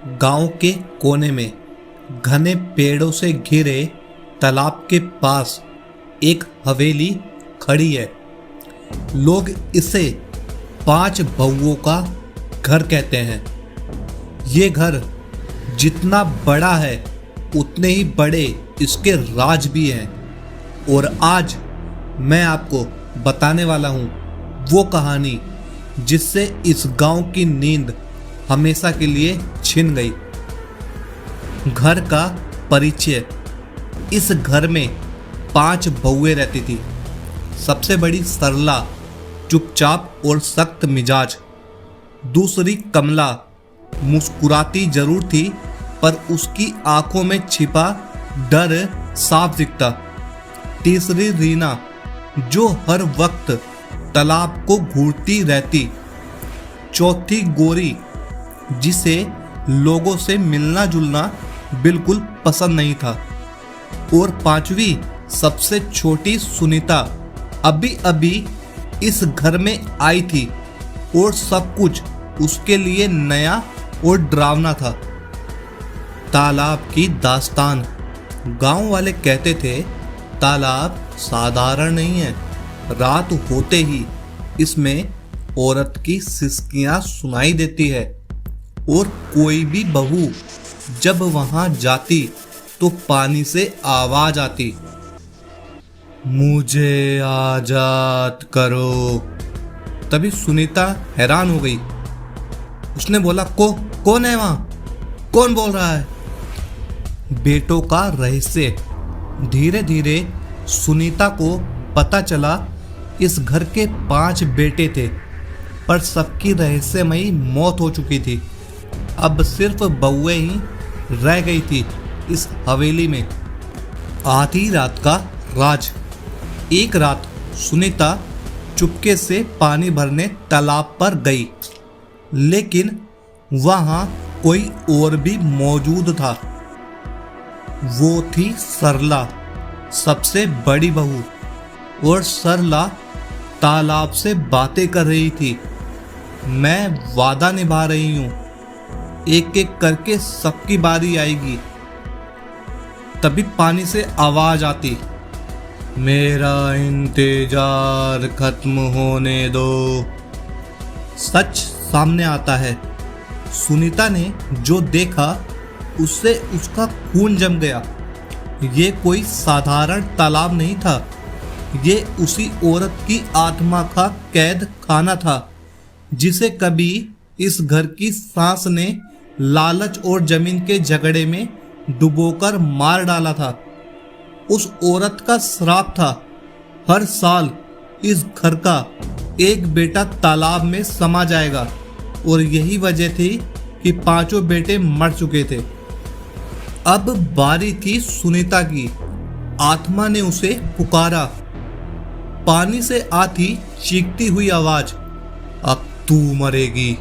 गांव के कोने में घने पेड़ों से घिरे तालाब के पास एक हवेली खड़ी है। लोग इसे 5 बहुओं का घर कहते हैं। ये घर जितना बड़ा है उतने ही बड़े इसके राज भी हैं। और आज मैं आपको बताने वाला हूँ वो कहानी जिससे इस गांव की नींद हमेशा के लिए छिन गई। घर का परिचय। इस घर में 5 बहुएं रहती थी। सबसे बड़ी सरला, चुपचाप और सख्त मिजाज। दूसरी कमला, मुस्कुराती जरूर थी पर उसकी आंखों में छिपा डर साफ दिखता। तीसरी रीना, जो हर वक्त तालाब को घूरती रहती। चौथी गोरी, जिसे लोगों से मिलना जुलना बिल्कुल पसंद नहीं था। और 5वीं सबसे छोटी सुनीता अभी अभी इस घर में आई थी और सब कुछ उसके लिए नया और डरावना था। तालाब की दास्तान। गांव वाले कहते थे तालाब साधारण नहीं है। रात होते ही इसमें औरत की सिसकियां सुनाई देती है और कोई भी बहू जब वहां जाती तो पानी से आवाज आती, मुझे आजाद करो। तभी सुनीता हैरान हो गई। उसने बोला, कौन है वहां? कौन बोल रहा है? बेटों का रहस्य। धीरे धीरे सुनीता को पता चला इस घर के 5 बेटे थे पर सबकी रहस्यमयी मौत हो चुकी थी। अब सिर्फ बहुएं ही रह गई थी इस हवेली में। आधी रात का राज। एक रात सुनीता चुपके से पानी भरने तालाब पर गई, लेकिन वहां कोई और भी मौजूद था। वो थी सरला, सबसे बड़ी बहू। और सरला तालाब से बातें कर रही थी। मैं वादा निभा रही हूं, एक एक करके सबकी बारी आएगी। तभी पानी से आवाज आती, मेरा इंतजार खत्म होने दो। सच सामने आता है। सुनीता ने जो देखा उससे उसका खून जम गया। ये कोई साधारण तालाब नहीं था। ये उसी औरत की आत्मा का कैद खाना था जिसे कभी इस घर की सांस ने लालच और जमीन के झगड़े में डुबोकर मार डाला था। उस औरत का श्राप था, हर साल इस घर का एक बेटा तालाब में समा जाएगा। और यही वजह थी कि 5 बेटे मर चुके थे। अब बारी थी सुनीता की। आत्मा ने उसे पुकारा। पानी से आती चीखती हुई आवाज, अब तू मरेगी,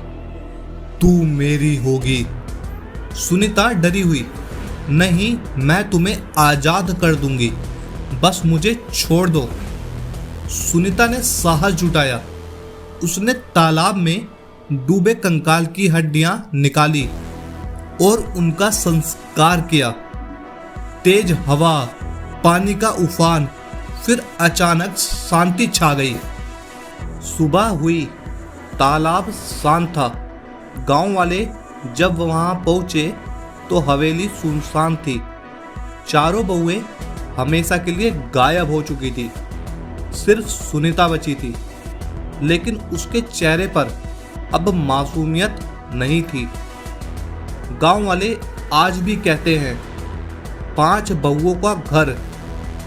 तू मेरी होगी। सुनीता डरी हुई, नहीं, मैं तुम्हें आजाद कर दूंगी, बस मुझे छोड़ दो। सुनीता ने साहस जुटाया। उसने तालाब में डूबे कंकाल की हड्डियां निकाली और उनका संस्कार किया। तेज हवा, पानी का उफान, फिर अचानक शांति छा गई। सुबह हुई, तालाब शांत था। गांव वाले जब वहां पहुंचे तो हवेली सुनसान थी। चारों बहुएं हमेशा के लिए गायब हो चुकी थी। सिर्फ सुनीता बची थी, लेकिन उसके चेहरे पर अब मासूमियत नहीं थी। गांव वाले आज भी कहते हैं 5 बहुओं का घर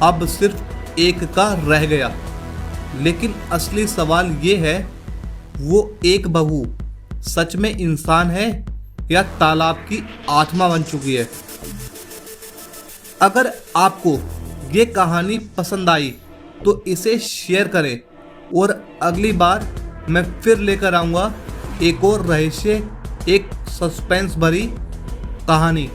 अब सिर्फ एक का रह गया। लेकिन असली सवाल ये है, वो एक बहू सच में इंसान है या तालाब की आत्मा बन चुकी है? अगर आपको ये कहानी पसंद आई तो इसे शेयर करें और अगली बार मैं फिर लेकर आऊँगा एक और रहस्य, एक सस्पेंस भरी कहानी।